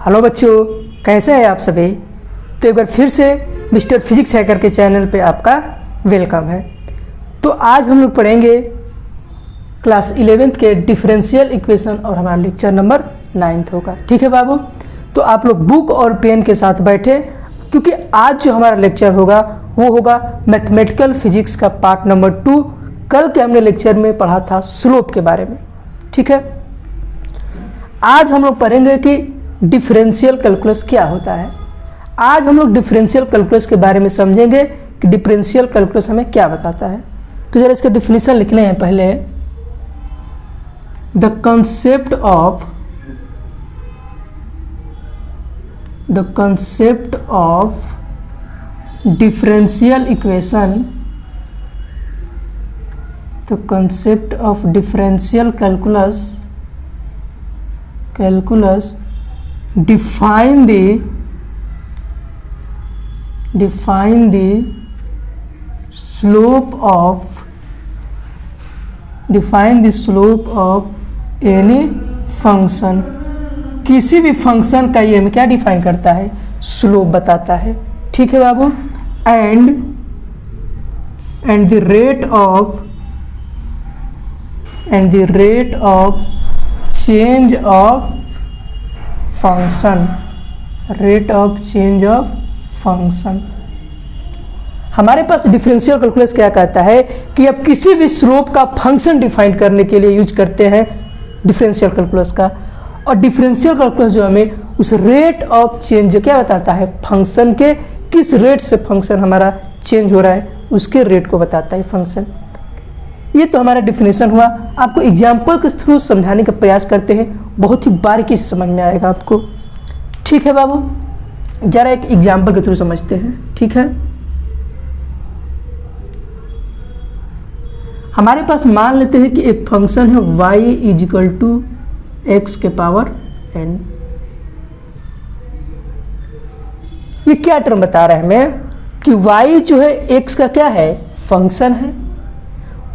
Hello बच्चों, कैसे हैं आप सभी। तो एक बार फिर से मिस्टर फिजिक्स हैकर के चैनल पे आपका वेलकम है। तो आज हम लोग पढ़ेंगे क्लास 11th के डिफरेंशियल इक्वेशन और हमारा लेक्चर नंबर 9 होगा। ठीक है बाबू, तो आप लोग बुक और पेन के साथ बैठे, क्योंकि आज जो हमारा लेक्चर होगा वो होगा मैथमेटिकल फिजिक्स का पार्ट नंबर 2। कल के हमने लेक्चर में पढ़ा था स्लोप के बारे में। ठीक है, आज हम लोग पढ़ेंगे कि डिफरेंशियल कैलकुलस क्या होता है। आज हम लोग डिफरेंशियल कैलकुलस के बारे में समझेंगे कि डिफरेंशियल कैलकुलस हमें क्या बताता है। तो जरा इसका डिफिनीशन लिखने हैं पहले। The concept of differential equation, the concept of differential calculus define the slope of any function। किसी भी फंक्शन का ये हमें क्या डिफाइन करता है, स्लोप बताता है। ठीक है बाबू, and the rate of change of function. हमारे पास डिफरेंशियल कैलकुलस क्या कहता है कि अब किसी भी स्लोप का फंक्शन डिफाइन करने के लिए यूज करते हैं डिफरेंशियल कैलकुलस का। और डिफरेंशियल कैलकुलस जो हमें उस रेट ऑफ चेंज जो क्या बताता है, फंक्शन के किस रेट से फंक्शन हमारा चेंज हो रहा है उसके रेट को बताता है फंक्शन। ये तो हमारा डिफिनेशन हुआ। आपको एग्जाम्पल के थ्रू समझाने का प्रयास करते हैं, बहुत ही बारीकी से समझ में आएगा आपको। ठीक है बाबू, जरा एक एग्जाम्पल के थ्रू समझते हैं। ठीक है, हमारे पास मान लेते हैं कि एक फंक्शन है y इजिकल टू एक्स के पावर n। ये क्या टर्म बता रहा है हमें कि y जो है x का क्या है, फंक्शन है।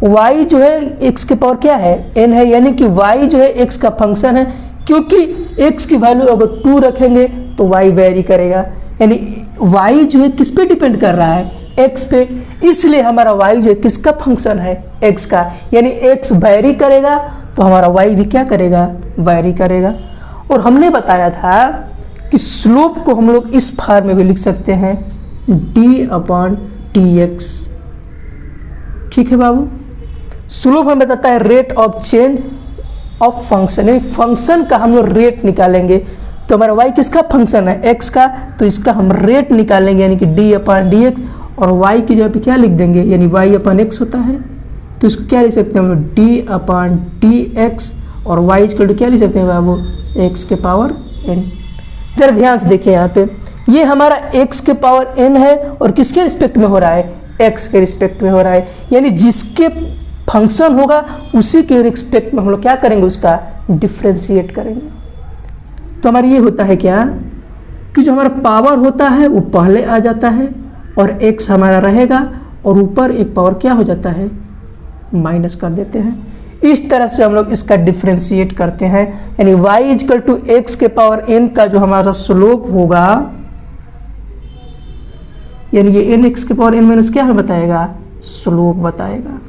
y जो है x के पावर क्या है, n है, यानी कि y जो है x का फंक्शन है। क्योंकि x की वैल्यू अगर 2 रखेंगे तो y वेरी करेगा, यानी y जो है किस पे डिपेंड कर रहा है, x पे। इसलिए हमारा y जो है किसका फंक्शन है, x का, यानी x वेरी करेगा तो हमारा y भी क्या करेगा, वेरी करेगा। और हमने बताया था कि स्लोप को हम लोग इस फॉर्म में भी लिख सकते हैं d/dx। ठीक है बाबू, स्लोप हमें बताता है rate of change of function, यानी फंक्शन का हम लोग रेट निकालेंगे। तो हमारा y किसका फंक्शन है, x का, तो इसका हम रेट निकालेंगे यानी कि d/dx। और y की जगह पे क्या लिख देंगे, यानी y/x होता है, तो इसको क्या लिख सकते हैं हम लोग d/dx। और y इक्वल क्या लिख सकते हैं बाबू, x के पावर n। जरा ध्यान से देखिए यहाँ पे, ये हमारा x के पावर n है और किसके रिस्पेक्ट में हो रहा है, x के रिस्पेक्ट में हो रहा है। यानी जिसके फंक्शन होगा उसी के रिस्पेक्ट में हम लोग क्या करेंगे, उसका डिफरेंशिएट करेंगे। तो हमारा ये होता है क्या कि जो हमारा पावर होता है वो पहले आ जाता है और x हमारा रहेगा और ऊपर एक पावर क्या हो जाता है, माइनस कर देते हैं। इस तरह से हम लोग इसका डिफरेंशिएट करते हैं, यानी y इक्वल टू एक्स के पावर n का जो हमारा स्लोप होगा, यानी ये n x के पावर n माइनस क्या हमें बताएगा, स्लोप बताएगा।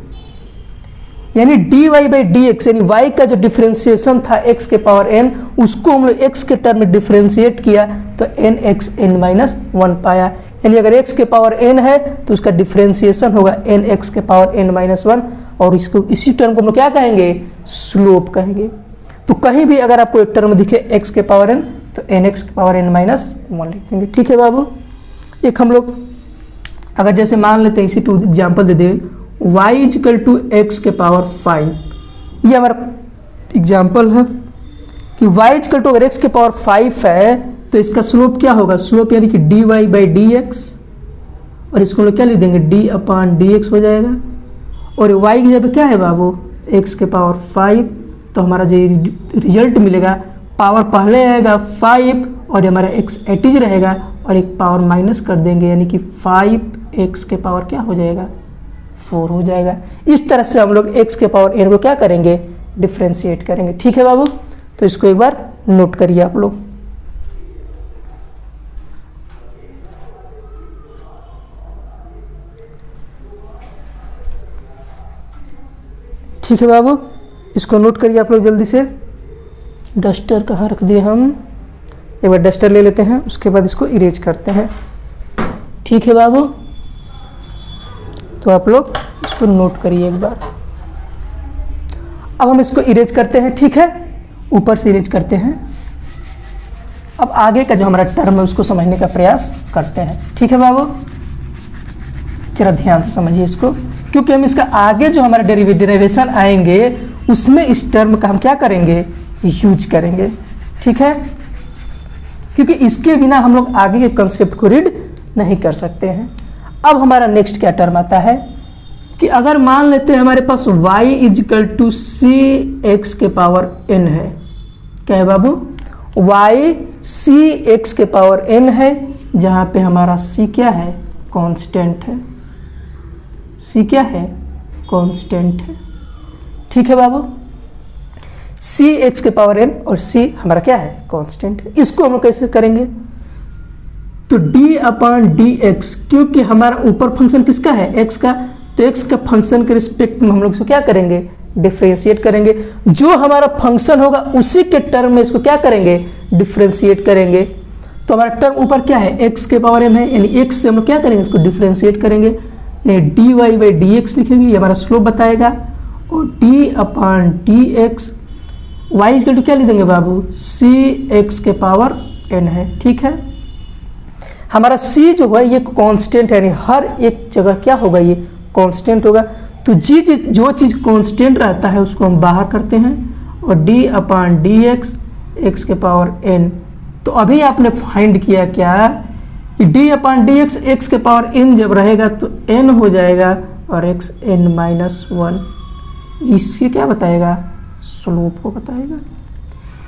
यानी dy/dx, यानी y का जो डिफरेंशिएशन था x के पावर n, उसको हम लोग x के टर्म में डिफरेंशिएट किया तो nxn-1 पाया। यानी अगर x के पावर n है तो उसका डिफरेंशिएशन होगा nx के पावर n-1, और इसको इसी टर्म को हम लोग क्या कहेंगे, स्लोप कहेंगे। तो कहीं भी अगर आपको एक टर्म दिखे x के पावर n तो nx के पावर n-1 लिख देंगे। ठीक है बाबू, एक हम लोग अगर जैसे मान लेते हैं, इसी पे एग्जाम्पल दे दे, y इक्वल टू एक्स के पावर 5। ये हमारा एग्जाम्पल है कि y इक्वल टू अगर x के पावर 5 है तो इसका स्लोप क्या होगा, स्लोप यानी कि dy/dx, और इसको हम लोग क्या लिख देंगे, d/dx हो जाएगा। और y की जगह पे क्या है बाबू, x के पावर 5, तो हमारा जो रिजल्ट मिलेगा, पावर पहले आएगा 5 और हमारा x एटीज रहेगा और एक पावर माइनस कर देंगे, यानी कि 5x के पावर क्या हो जाएगा, 4 हो जाएगा। इस तरह से हम लोग x के पावर n को क्या करेंगे, डिफ्रेंशिएट करेंगे। ठीक है बाबू, तो इसको एक बार नोट करिए आप लोग। ठीक है बाबू, इसको नोट करिए आप लोग जल्दी से। डस्टर कहाँ रख दिए हम, एक बार डस्टर ले लेते हैं, उसके बाद इसको इरेज करते हैं। ठीक है बाबू, तो आप लोग इसको नोट करिए एक बार। अब हम इसको इरेज करते हैं, ठीक है, ऊपर से इरेज करते हैं। अब आगे का जो हमारा टर्म है उसको समझने का प्रयास करते हैं। ठीक है बाबू, जरा ध्यान से समझिए इसको, क्योंकि हम इसका आगे जो हमारा डेरिवेशन आएंगे उसमें इस टर्म का हम क्या करेंगे, यूज करेंगे। ठीक है, क्योंकि इसके बिना हम लोग आगे के कंसेप्ट को रीड नहीं कर सकते हैं। अब हमारा नेक्स्ट क्या टर्म आता है कि अगर मान लेते हैं हमारे पास y equal to c x के पावर n है। क्या है बाबू, y सी एक्स के पावर n है, जहां पे हमारा c क्या है, कांस्टेंट है। c क्या है, कांस्टेंट है। ठीक है बाबू, सी एक्स के पावर n और c हमारा क्या है, कांस्टेंट है। इसको हम लोग कैसे करेंगे, तो d अपॉन डी एक्स, क्योंकि हमारा ऊपर फंक्शन किसका है, x का, तो x का फंक्शन के रिस्पेक्ट में हम लोग इसको क्या करेंगे, डिफरेंशिएट करेंगे। जो हमारा फंक्शन होगा उसी के टर्म में इसको क्या करेंगे, डिफरेंशिएट करेंगे। तो हमारा टर्म ऊपर क्या है, x के पावर n है, यानी x से हम लोग क्या करेंगे, इसको डिफरेंशिएट करेंगे, यानी dy बाई डी एक्स लिखेंगे, ये हमारा स्लोप बताएगा। और d upon d x, y equal to क्या लिख देंगे बाबू, सी एक्स के पावर n है। ठीक है, हमारा c जो है ये कांस्टेंट है, यानी हर एक जगह क्या होगा, ये कांस्टेंट होगा। तो जो चीज़ कांस्टेंट रहता है उसको हम बाहर करते हैं, और d upon d x, x के पावर n। तो अभी आपने फाइंड किया क्या कि d upon d x, x के पावर n जब रहेगा तो n हो जाएगा, और x n माइनस वन, इसके क्या बताएगा, स्लोप को बताएगा।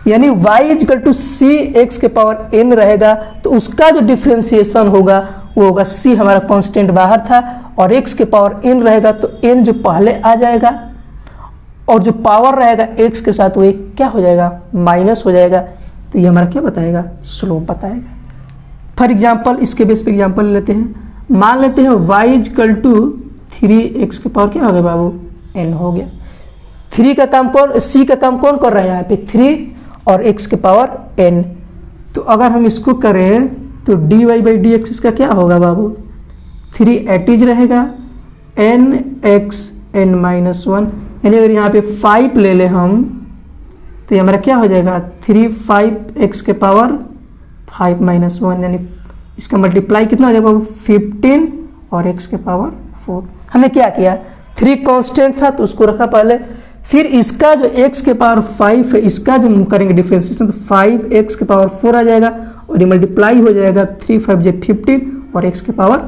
यानी y equal to c x के पावर n रहेगा, तो उसका जो डिफ्रेंसिएशन होगा वो होगा, c हमारा कांस्टेंट बाहर था, और x के पावर n रहेगा तो n जो पहले आ जाएगा, और जो पावर रहेगा x के साथ वो एक क्या हो जाएगा, माइनस हो जाएगा। तो ये हमारा क्या बताएगा, स्लोप बताएगा। फॉर एग्जाम्पल इसके बेस पे एग्जाम्पल लेते हैं, मान लेते हैं y इक्वल टू 3x के पावर क्या हो गया बाबू, n हो गया। 3 का काम कौन, c का काम कौन कर रहा है यहाँ पे, 3, और x के पावर n। तो अगर हम इसको करें तो dy बाई डी एक्स इसका क्या होगा बाबू, 3 एटीज रहेगा, n x n minus one, यानी अगर यहाँ पे 5 ले ले हम तो ये हमारा क्या हो जाएगा, 3 5x के पावर 5 माइनस वन, यानी इसका मल्टीप्लाई कितना हो जाएगा बाबू, 15, और x के पावर 4। हमने क्या किया, 3 कांस्टेंट था तो उसको रखा पहले, फिर इसका जो x के पावर 5 है इसका जो करेंगे डिफरेंशिएशन, तो 5x के पावर 4 आ जाएगा, और ये मल्टीप्लाई हो जाएगा, 3 5 जे 15, और x के पावर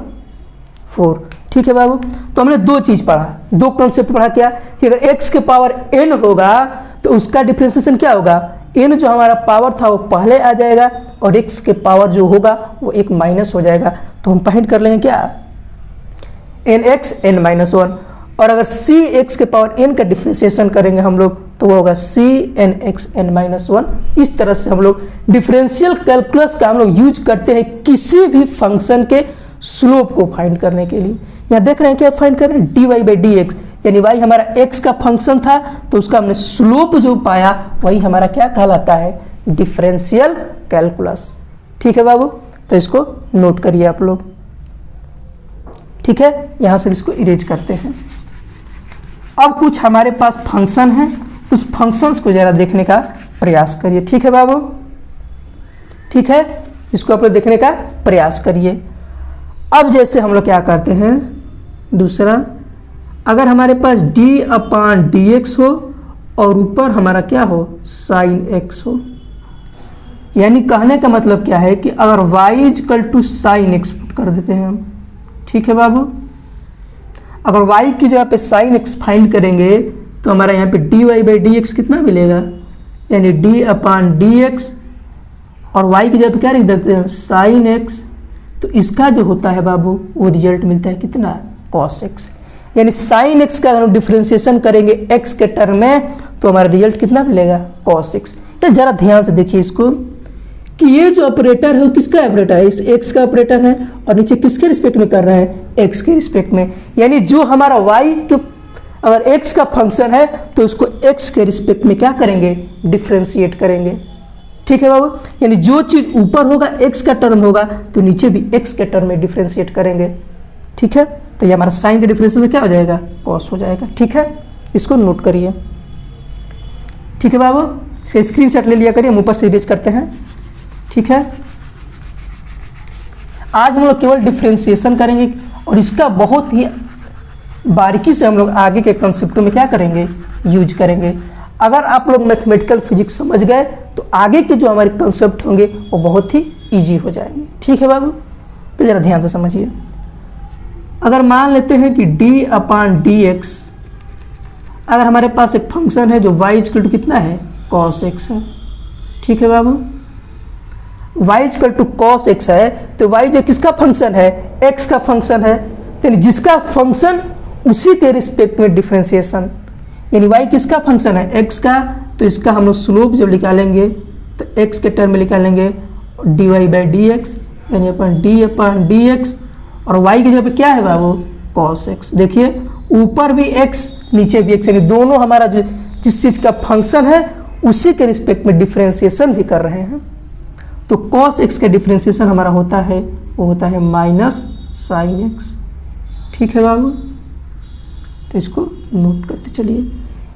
4। ठीक है बाबू, तो हमने दो चीज पढ़ा, दो कॉन्सेप्ट पढ़ा, क्या कि अगर x के पावर n होगा तो उसका डिफरेंशिएशन क्या होगा, n जो हमारा पावर था वो पहले आ जाएगा, और x के पावर जो होगा वो एक माइनस हो जाएगा। तो हम फाइंड कर लेंगे क्या, nx n माइनस वन। और अगर c x के पावर n का डिफरेंशिएशन करेंगे हम लोग तो वो होगा c n x n minus one. इस तरह से हम लोग डिफरेंशियल कैलकुलस का हम लोग यूज करते हैं किसी भी फंक्शन के स्लोप को फाइंड करने के लिए। यहाँ देख रहे हैं क्या फाइंड कर रहे हैं, dy बाई डी एक्स, यानी y हमारा x का फंक्शन था तो उसका हमने स्लोप जो पाया वही हमारा क्या कहलाता है, डिफरेंशियल कैलकुलस। ठीक है बाबू, तो इसको नोट करिए आप लोग। ठीक है, यहाँ से इसको इरेज करते हैं। अब कुछ हमारे पास फंक्शन है, उस फंक्शंस को जरा देखने का प्रयास करिए। ठीक है बाबू, ठीक है, इसको आप लोग देखने का प्रयास करिए। अब जैसे हम लोग क्या करते हैं, दूसरा, अगर हमारे पास d अपॉन डी एक्स हो और ऊपर हमारा क्या हो, साइन x हो, यानी कहने का मतलब क्या है कि अगर y equal to sine x कर देते हैं हम। ठीक है बाबू, अगर y की जगह पे साइन x फाइंड करेंगे तो हमारा यहाँ पे dy बाई डी एक्स कितना मिलेगा, यानी d अपॉन डी एक्स, और y की जगह पे क्या लिख देते हैं, साइन x। तो इसका जो होता है बाबू वो रिजल्ट मिलता है कितना, cos x। यानी साइन x का अगर हम डिफरेंशिएशन करेंगे x के टर्म में तो हमारा रिजल्ट कितना मिलेगा, cos x। तो जरा ध्यान से देखिए इसको कि ये जो ऑपरेटर है वो किसका ऑपरेटर है, इस x का ऑपरेटर है, और नीचे किसके रिस्पेक्ट में कर रहा है, x के रिस्पेक्ट में। यानी जो हमारा y के अगर x का फंक्शन है तो उसको x के रिस्पेक्ट में क्या करेंगे, डिफ्रेंशिएट करेंगे। ठीक है बाबू, यानी जो चीज ऊपर होगा x का टर्म होगा तो नीचे भी x के टर्म में डिफ्रेंशिएट करेंगे। ठीक है, तो ये हमारा साइन के डिफरेंशिएशन क्या हो जाएगा, कॉस हो जाएगा। ठीक है, इसको नोट करिए। ठीक है बाबू, इसका स्क्रीनशॉट ले लिया करिए, हम ऊपर से इरेज करते हैं। ठीक है, आज हम लोग केवल डिफ्रेंशिएशन करेंगे और इसका बहुत ही बारीकी से हम लोग आगे के कंसेप्टों में क्या करेंगे, यूज करेंगे। अगर आप लोग मैथमेटिकल फिजिक्स समझ गए तो आगे के जो हमारे कंसेप्ट होंगे वो बहुत ही इजी हो जाएंगे। ठीक है बाबू, तो जरा ध्यान से समझिए। अगर मान लेते हैं कि d/dx, अगर हमारे पास एक फंक्शन है जो y इक्वल टू कितना है, cos x है। ठीक है बाबू, y equal to cos x है तो y जो किसका फंक्शन है, x का फंक्शन है, यानी जिसका फंक्शन उसी के रिस्पेक्ट में डिफरेंशिएशन, यानी y किसका फंक्शन है, x का, तो इसका हम लोग स्लोप जब निकालेंगे तो x के टर्म में निकालेंगे dy/dx, यानी अपन d/dx, और y की जगह पे क्या है बाबू, cos x। देखिए ऊपर भी x नीचे भी x, यानी दोनों हमारा जो जिस चीज का फंक्शन है उसी के रिस्पेक्ट में डिफरेंशिएशन भी कर रहे हैं। तो cos x का डिफरेंशिएशन हमारा होता है, वो होता है -sin x। ठीक है बाबू, तो इसको नोट करते चलिए,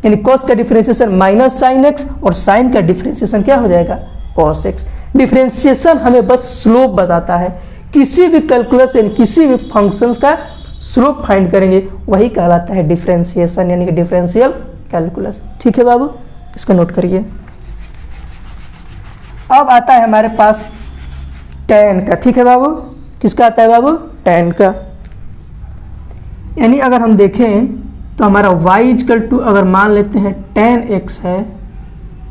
यानी cos का डिफरेंशिएशन -sin x और sin का डिफरेंशिएशन क्या हो जाएगा, cos x। डिफरेंशिएशन हमें बस स्लोप बताता है, किसी भी कैलकुलस यानी किसी भी फंक्शन का स्लोप फाइंड करेंगे वही कहलाता है डिफरेंशिएशन, यानी कि डिफरेंशियल कैलकुलस। ठीक है बाबू, इसको नोट करिए। अब आता है हमारे पास tan का। ठीक है बाबू, किसका आता है बाबू, tan का। यानी अगर हम देखें तो हमारा y इक्वल टू, अगर मान लेते हैं tan x है।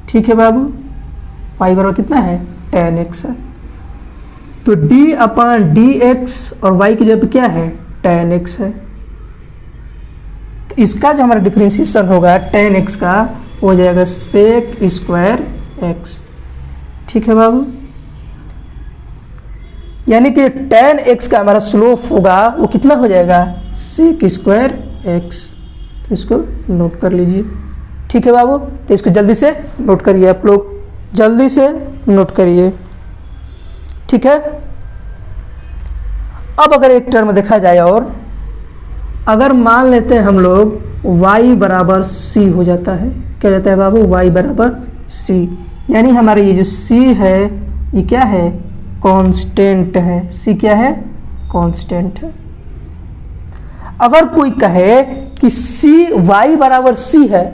ठीक है बाबू, y बराबर कितना है, tan x है, तो d/dx और y की जगह पे क्या है, tan x है। तो इसका जो हमारा डिफरेंशिएशन होगा tan x का हो जाएगा sec² x। ठीक है बाबू, यानी कि tan x का हमारा स्लोप होगा वो कितना हो जाएगा, sec² x। तो इसको नोट कर लीजिए। ठीक है बाबू, तो इसको जल्दी से नोट करिए, आप लोग जल्दी से नोट करिए। ठीक है, अब अगर एक टर्म देखा जाए, और अगर मान लेते हैं हम लोग y बराबर c हो जाता है, क्या जाता है बाबू, y बराबर c, यानी हमारे ये जो c है ये क्या है, कांस्टेंट है। c क्या है, कांस्टेंट है। अगर कोई कहे कि y बराबर c है,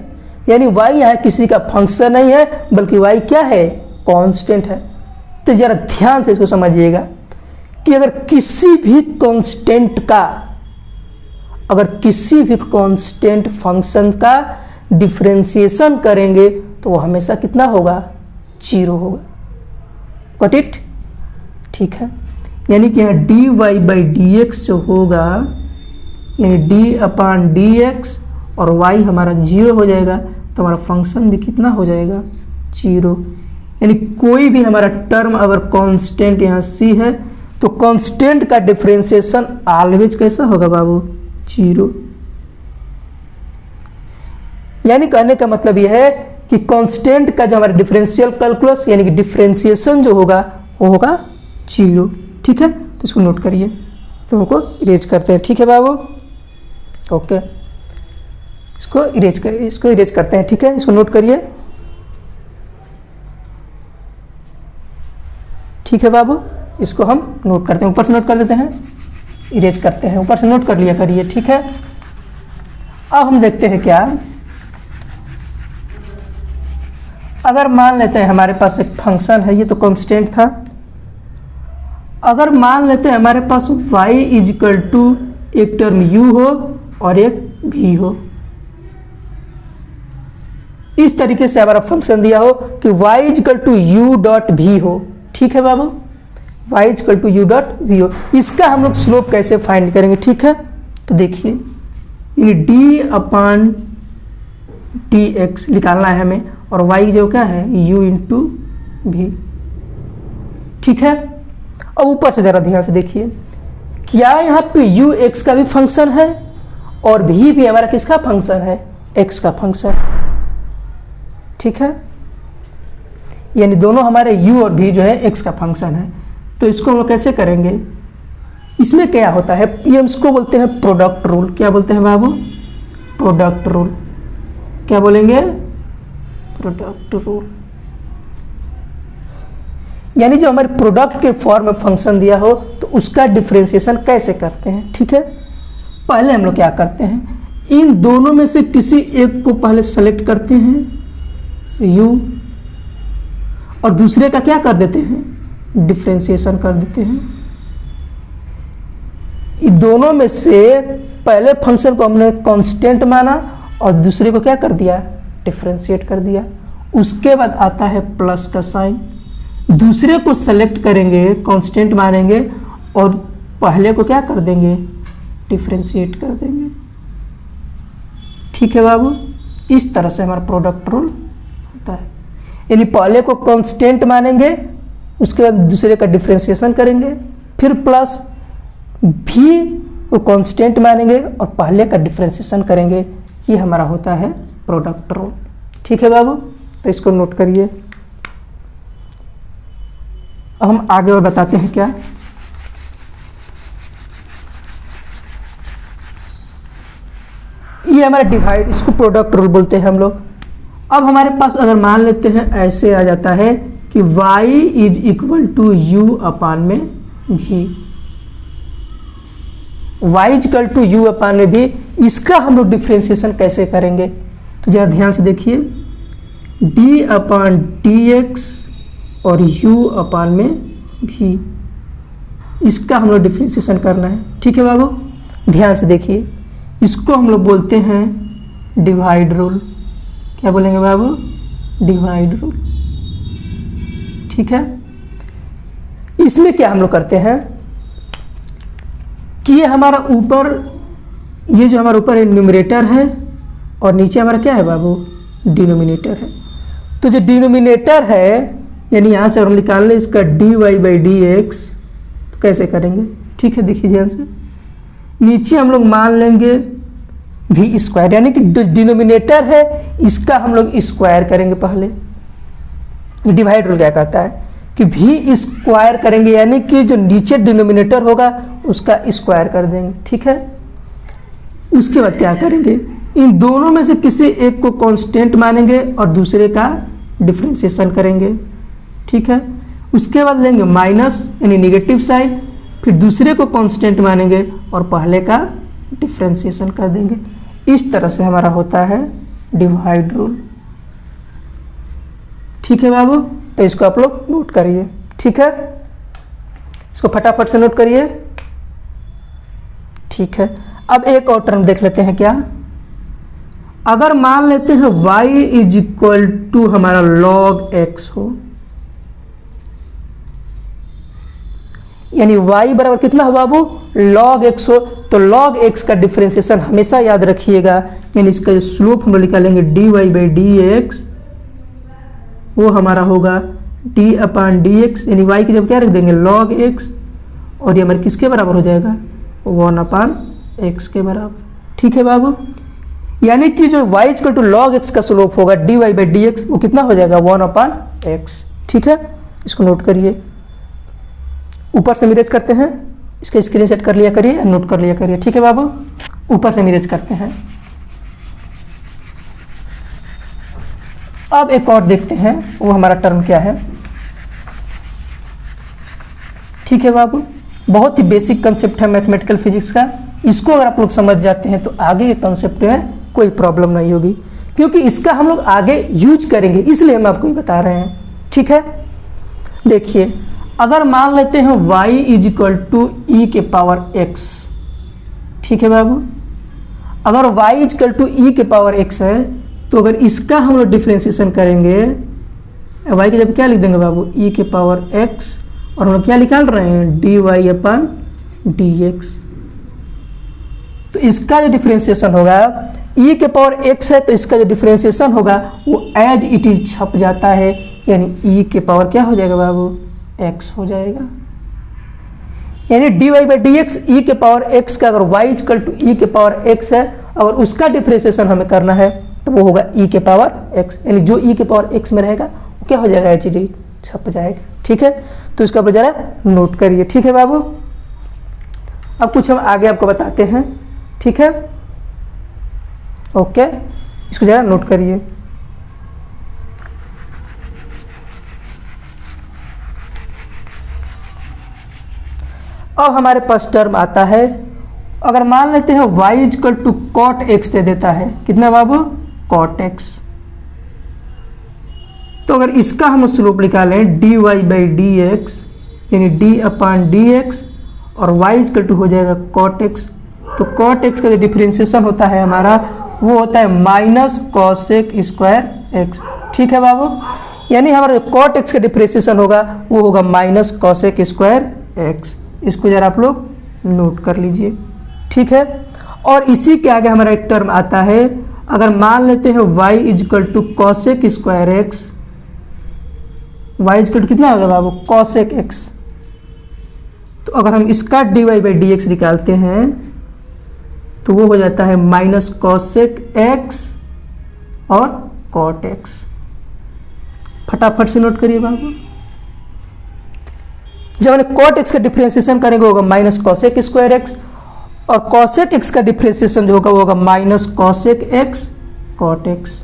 यानी y यहाँ किसी का फंक्शन नहीं है बल्कि y क्या है, कांस्टेंट है, तो जरा ध्यान से इसको समझिएगा कि अगर किसी भी कांस्टेंट फंक्शन का डिफरेंशिएशन करेंगे तो वो हमेशा कितना होगा, 0 होगा। Got it. ठीक है, यानी कि यहाँ dy/dx जो होगा, यानी d/dx और y हमारा 0 हो जाएगा, तो हमारा फंक्शन भी कितना हो जाएगा, 0। यानी कोई भी हमारा टर्म अगर कांस्टेंट यहाँ c है तो कांस्टेंट का डिफरेंशिएशन ऑलवेज कैसा होगा बाबू, 0। यानी कहने का मतलब यह है कि कांस्टेंट का जो हमारा डिफरेंशियल कैलकुलस यानी कि डिफरेंशिएशन जो होगा वो होगा 0। ठीक है, तो इसको नोट करिए, तो हमको इरेज करते हैं। ठीक है बाबू, ओके, इसको इरेज करते हैं। ठीक है, इसको नोट करिए। ठीक है बाबू, इसको हम नोट करते हैं, ऊपर से नोट कर देते हैं, इरेज करते हैं, ऊपर से नोट कर लिया करिए। ठीक है, अब हम देखते हैं क्या, अगर मान लेते हैं हमारे पास एक फंक्शन है, ये तो कांस्टेंट था। अगर मान लेते हैं हमारे पास y इक्वल टू एक टर्म u हो और एक v हो, इस तरीके से हमारा फंक्शन दिया हो कि y इक्वल टू u.v हो। ठीक है बाबू, y इक्वल टू u.v हो, इसका हम लोग स्लोप कैसे फाइंड करेंगे। ठीक है, तो देखिए, यानी d/dx निकालना है हमें, और y जो क्या है, u इंटू v। ठीक है, अब ऊपर से जरा ध्यान से देखिए, क्या यहाँ पे u x का भी फंक्शन है और भी हमारा किसका फंक्शन है, x का फंक्शन, ठीक है। यानी दोनों हमारे u और v जो है x का फंक्शन है। तो इसको हम लोग कैसे करेंगे, इसमें क्या होता है, ये इसको बोलते हैं प्रोडक्ट रूल। क्या बोलते हैं बाबू, प्रोडक्ट रूल। क्या बोलेंगे, प्रोडक्ट रूल। यानी जब हमारे प्रोडक्ट के फॉर्म में फंक्शन दिया हो तो उसका डिफरेंशिएशन कैसे करते हैं, ठीक है। पहले हम लोग क्या करते हैं, इन दोनों में से किसी एक को पहले सेलेक्ट करते हैं u, और दूसरे का क्या कर देते हैं, डिफरेंशिएशन कर देते हैं। इन दोनों में से पहले फंक्शन को हमने कांस्टेंट माना और दूसरे को क्या कर दिया, डिफरेंशिएट कर दिया। उसके बाद आता है प्लस का साइन, दूसरे को सेलेक्ट करेंगे, कांस्टेंट मानेंगे और पहले को क्या कर देंगे, डिफरेंशिएट कर देंगे, ठीक है बाबू। इस तरह से हमारा प्रोडक्ट रूल होता है। यानी पहले को कांस्टेंट मानेंगे, उसके बाद दूसरे का डिफरेंशिएशन करेंगे, फिर प्लस भी को कांस्टेंट मानेंगे और पहले का डिफरेंशिएशन करेंगे। ये हमारा होता है प्रोडक्ट रूल, ठीक है बाबू। तो इसको नोट करिए। अब हम आगे और बताते हैं क्या, ये हमारा डिवाइड, इसको प्रोडक्ट रूल बोलते हैं हम लोग। अब हमारे पास अगर मान लेते हैं ऐसे आ जाता है कि y is equal to u upon में भी, y is equal to u upon में भी, इसका हम लोग डिफ्रेंशिएशन कैसे करेंगे, तो जरा ध्यान से देखिए, d अपान डी एक्स और u अपान में भी, इसका हम लोग डिफ्रेंशिएशन करना है, ठीक है बाबू। ध्यान से देखिए, इसको हम लोग बोलते हैं डिवाइड रूल। क्या बोलेंगे बाबू, डिवाइड रूल, ठीक है। इसमें क्या हम लोग करते हैं कि ये हमारा ऊपर, ये जो हमारा ऊपर न्यूमरेटर है और नीचे हमारा क्या है बाबू, डिनोमिनेटर है। तो जो डिनोमिनेटर है, यानी यहाँ से हम निकाल लें इसका dy बाई डी एक्स, तो कैसे करेंगे, ठीक है। देखिए ध्यान से, नीचे हम लोग मान लेंगे v स्क्वायर, यानी कि डिनोमिनेटर है इसका हम लोग स्क्वायर करेंगे पहले। डिवाइड रूल क्या कहता है कि v स्क्वायर करेंगे, यानी कि जो नीचे डिनोमिनेटर होगा उसका स्क्वायर कर देंगे, ठीक है। उसके बाद क्या करेंगे, इन दोनों में से किसी एक को कांस्टेंट मानेंगे और दूसरे का डिफरेंशिएशन करेंगे, ठीक है। उसके बाद लेंगे माइनस यानी निगेटिव साइन, फिर दूसरे को कांस्टेंट मानेंगे और पहले का डिफरेंशिएशन कर देंगे। इस तरह से हमारा होता है डिवाइड रूल, ठीक है बाबू। तो इसको आप लोग नोट करिए, ठीक है। इसको फटाफट से नोट करिए, ठीक है। अब एक और टर्म देख लेते हैं, क्या, अगर मान लेते हैं y इज इक्वल टू हमारा log x हो, यानी y बराबर कितना हो बाबू, log x हो, तो log x का डिफरेंशिएशन हमेशा याद रखिएगा, यानी इसका जो स्लोप हम लोग निकालेंगे dy बाई डी एक्स, वो हमारा होगा d अपान डी एक्स, यानी y की जब क्या रख देंगे log x, और ये हमारे किसके बराबर हो जाएगा, 1 अपान x के बराबर, ठीक है बाबू। यानी कि जो y equal to log x का स्लोप होगा dy बाई डी एक्स, वो कितना हो जाएगा 1 अपान x, ठीक है। इसको नोट करिए, ऊपर से मिरेज करते हैं, इसका स्क्रीनशॉट कर लिया करिए, नोट कर लिया करिए, ठीक है बाबू। ऊपर से मिरेज करते हैं। अब एक और देखते हैं, वो हमारा टर्म क्या है, ठीक है बाबू। बहुत ही बेसिक कंसेप्ट है मैथमेटिकल फिजिक्स का, इसको अगर आप लोग समझ जाते हैं तो आगे ये कंसेप्ट में कोई प्रॉब्लम नहीं होगी, क्योंकि इसका हम लोग आगे यूज करेंगे, इसलिए हम आपको बता रहे हैं, ठीक है। देखिए, अगर मान लेते हैं y इज इक्वल टू ई के पावर x, ठीक है बाबू। अगर y इज इक्वल टू ई के पावर x है, तो अगर इसका हम लोग डिफ्रेंशिएशन करेंगे, y के जब क्या लिख देंगे बाबू, e के पावर x, और हम लोग क्या निकाल रहे हैं, dy अपान डी एक्स। तो इसका जो डिफ्रेंशिएशन होगा, e के पावर x है, तो इसका जो डिफ्रेंशिएशन होगा वो एज इट इज छप जाता है, यानी e के पावर क्या हो जाएगा बाबू, x हो जाएगा। यानी d y by d x e के पावर एक्स का अगर वाई इजकल टू ई के पावर एक्स है, अगर उसका डिफ्रेंसिएशन हमें करना है तो वो होगा ई के पावर एक्स, यानी जो ई के पावर एक्स में रहेगा वो क्या हो जाएगा, एच डी छप जाएगा। ठीक है, तो इसको आप जरा नोट करिए। ठीक है बाबू, अब कुछ हम आगे आपको बताते हैं। ठीक है, ओके, इसको जरा नोट करिए। अब हमारे पास टर्म आता है, अगर मान लेते हैं y is equal to cot x दे देता है, कितना बाबू, कॉट एक्स, तो अगर इसका हम स्लोप निकालें d y by d x, यानी डी अपान डी एक्स, और y इजकल टू हो जाएगा कॉट एक्स, तो कॉट एक्स का जो डिफ्रेंसिएशन होता है हमारा वो होता है माइनस कॉसेक स्क्वायर एक्स। ठीक है बाबू, यानी हमारा जो कॉट एक्स का डिफ्रेंसिएशन होगा वो होगा माइनस कॉसेक स्क्वायर एक्स। इसको जरा आप लोग नोट कर लीजिए। ठीक है, और इसी के आगे हमारा एक टर्म आता है, अगर मान लेते हैं y is equal to cosec square x, y is equal to कितना होगा बाबू, कॉसेक एक्स, तो अगर हम इसका d y by d x निकालते हैं तो वो हो जाता है माइनस कॉसेक एक्स और कॉट एक्स। फटाफट से नोट करिए बाबू, जब हमने कॉट एक्स का डिफ्रेंसिएशन करेंगे होगा माइनस कॉसेक स्क्वायर एक्स, और कॉसेक एक्स का डिफ्रेंसिएशन जो होगा वो होगा minus cosec x cot x.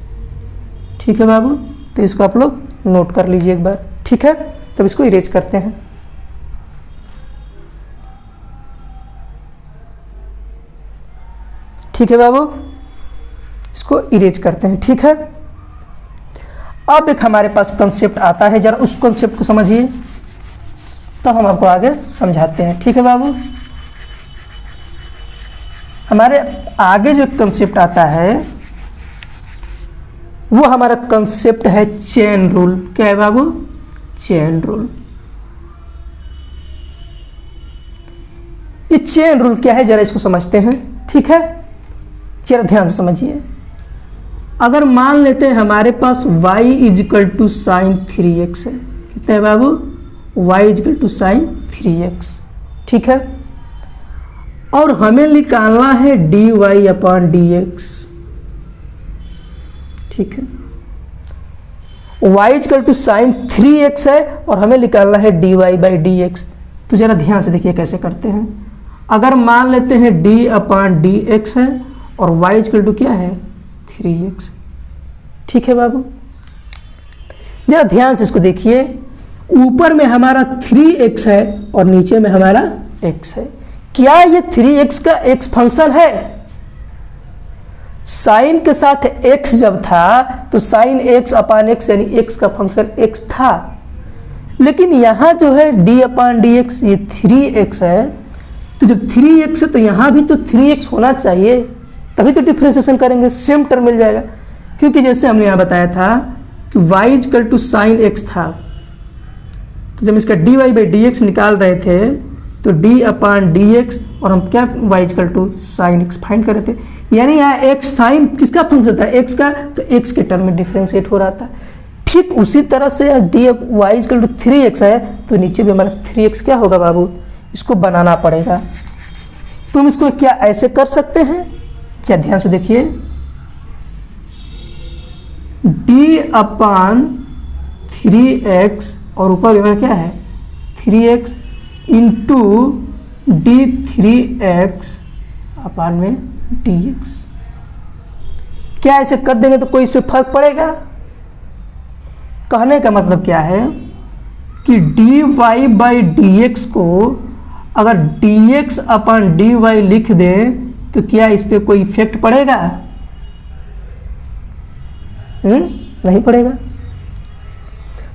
ठीक है बाबू, तो इसको आप लोग नोट कर लीजिए एक बार। ठीक है, तब इसको इरेज करते हैं। ठीक है बाबू, इसको इरेज करते हैं। ठीक है, अब एक हमारे पास कंसेप्ट आता है, जरा उस कंसेप्ट को समझिए तो हम आपको आगे समझाते हैं। ठीक है बाबू, हमारे आगे जो कंसेप्ट आता है वो हमारा कंसेप्ट है चेन रूल। क्या है बाबू, चेन रूल। ये चेन रूल क्या है जरा इसको समझते हैं। ठीक है, जरा ध्यान से समझिए। अगर मान लेते हैं हमारे पास y equal to sine 3x है, कितना है बाबू, y equal to sine 3x। ठीक है, और हमें निकालना है dy अपॉन dx। ठीक है, y equal to sine 3x है और हमें निकालना है dy बाई dx। तो जरा ध्यान से देखिए कैसे करते हैं। अगर मान लेते हैं d अपॉन dx है और y इक्वल टू क्या है, 3x। ठीक है बाबू, जरा ध्यान से इसको देखिए, ऊपर में हमारा 3x है और नीचे में हमारा x है। क्या ये 3x का x फंक्शन है? साइन के साथ x जब था तो साइन x अपान x यानी x का फंक्शन x था, लेकिन यहां जो है d अपान डी एक्स ये 3x है, तो जब 3x है तो यहां भी तो 3x होना चाहिए, तभी तो डिफ्रेंसिएशन करेंगे, सेम टर्म मिल जाएगा। क्योंकि जैसे हमने यहाँ बताया था कि y equal to sine x था, तो जब इसका dy बाई डी एक्स निकाल रहे थे तो d अपान डी एक्स और हम क्या y equal to sine x find कर रहे थे, यानी यहाँ x साइन किसका फंक्शन था, x का, तो x के टर्म में डिफ्रेंशिएट हो रहा था। ठीक उसी तरह से D y equal to 3x है तो नीचे भी हमारा 3x क्या होगा बाबू, इसको बनाना पड़ेगा। तुम इसको क्या ऐसे कर सकते हैं, क्या ध्यान से देखिए, d अपान 3x और ऊपर हमारा क्या है 3x इंटू d3x अपान में dx। क्या ऐसे कर देंगे तो कोई इस पर फर्क पड़ेगा? कहने का मतलब क्या है कि dy बाई dx को अगर dx अपान dy लिख दें तो क्या इस पे कोई इफेक्ट पड़ेगा? नहीं पड़ेगा।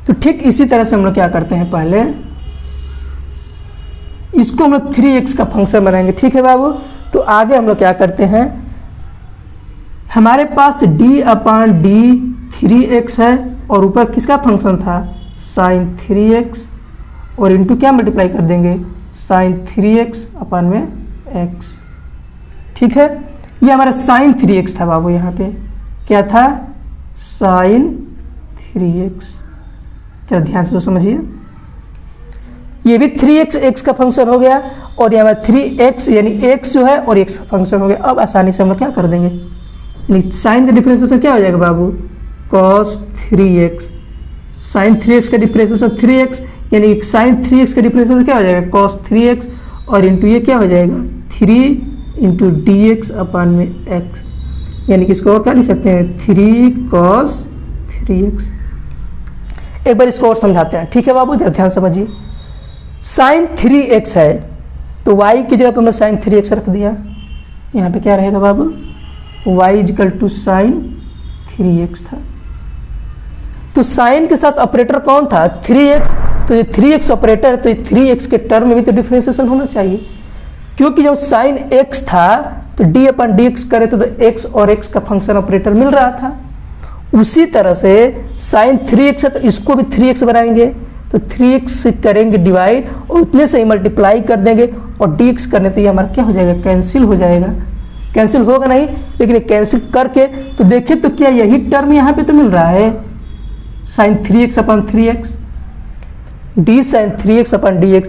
तो ठीक इसी तरह से हम लोग क्या करते हैं, पहले इसको हम लोग 3x का फंक्शन बनाएंगे। ठीक है बाबू, तो आगे हम लोग क्या करते हैं, हमारे पास d अपान डी 3x है और ऊपर किसका फंक्शन था, साइन 3x, और इनटू क्या मल्टीप्लाई कर देंगे, साइन 3x अपान में x। ठीक है, ये हमारा साइन 3x था बाबू, यहाँ पे क्या था, साइन 3x। चलो ध्यान से तो समझिए, ये भी 3x x का फंक्शन हो गया, और यहाँ पर 3x यानी x जो है और x का फंक्शन हो गया। अब आसानी से हम लोग क्या कर देंगे, यानी साइन का डिफरेंशिएशन क्या हो जाएगा बाबू, cos 3x। साइन 3x का डिफरेंशिएशन 3x, यानी साइन 3x का डिफरेंशिएशन क्या हो जाएगा, cos 3x, और इंटू ये क्या हो जाएगा 3 इंटू डी एक्स अपान में x, यानी कि इसको और क्या लिख सकते हैं 3 cos 3x। एक बार इसको और समझाते हैं, ठीक है बाबू, जरा ध्यान समझिए। साइन 3x है तो y की जगह पर हमने साइन 3x रख दिया, यहाँ पे क्या रहेगा बाबू, y is equal to sine 3x था। तो साइन के साथ ऑपरेटर कौन था 3x, तो ये 3x ऑपरेटर है, तो ये 3x के टर्म में भी तो डिफरेंशिएशन होना चाहिए, क्योंकि जब साइन x था तो d अपन dx करे तो x और x का फंक्शन ऑपरेटर मिल रहा था। उसी तरह से साइन 3x है तो इसको भी 3x बनाएंगे, तो 3x करेंगे डिवाइड और उतने से ही मल्टीप्लाई कर देंगे, और dx करने तो ये हमारा क्या हो जाएगा, कैंसिल हो जाएगा। कैंसिल होगा नहीं, लेकिन कैंसिल करके तो देखिए तो क्या यही टर्म यहाँ पे तो मिल रहा है, साइन 3x अपन 3x, d साइन 3x अपन dx,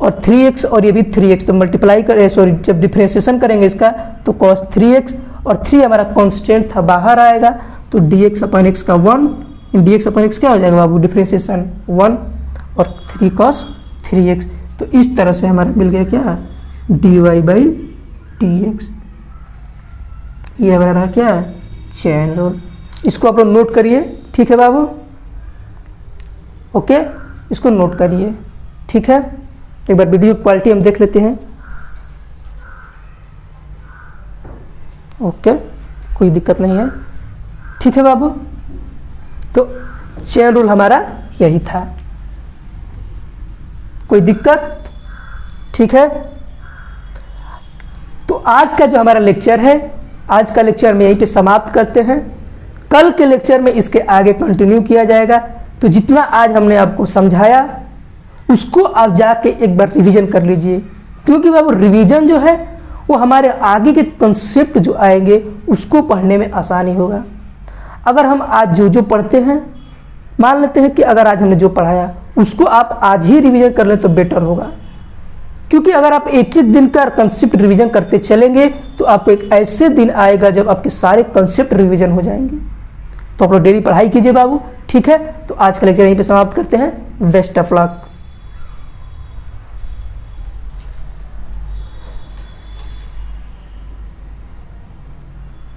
और 3x और ये भी 3x, तो मल्टीप्लाई करें, सॉरी जब डिफरेंशिएशन करेंगे इसका तो cos 3x, और 3 हमारा कांस्टेंट था बाहर आएगा, तो dx अपन x का 1, dx अपन x क्या हो जाएगा बाबू, डिफरेंशिएशन 1 और 3 cos 3x। तो इस तरह से हमारा मिल गया क्या, dy बाई dx। ये हमारा क्या, चेन रूल। इसको आप लोग नोट करिए, ठीक है बाबू, ओके, इसको नोट करिए, ठीक है। एक बार वीडियो क्वालिटी हम देख लेते हैं, ओके, कोई दिक्कत नहीं है, ठीक है बाबू। तो चेन रूल हमारा यही था, कोई दिक्कत, ठीक है। तो आज का जो हमारा लेक्चर है, आज का लेक्चर में यहीं पे समाप्त करते हैं। कल के लेक्चर में इसके आगे कंटिन्यू किया जाएगा। तो जितना आज हमने आपको समझाया उसको आप जाके एक बार रिवीजन कर लीजिए, क्योंकि बाबू रिवीजन जो है वो हमारे आगे के कंसेप्ट जो आएंगे उसको पढ़ने में आसानी होगा। अगर हम आज जो जो पढ़ते हैं, मान लेते हैं कि अगर आज हमने जो पढ़ाया उसको आप आज ही रिवीजन कर लें तो बेटर होगा, क्योंकि अगर आप एक एक दिन का कंसेप्ट रिवीजन करते चलेंगे तो आपको एक ऐसे दिन आएगा जब आपके सारे कंसेप्ट रिवीजन हो जाएंगे। तो आप लोग डेली पढ़ाई कीजिए बाबू, ठीक है। तो आज का लेक्चर यहीं पे समाप्त करते हैं। Best of luck.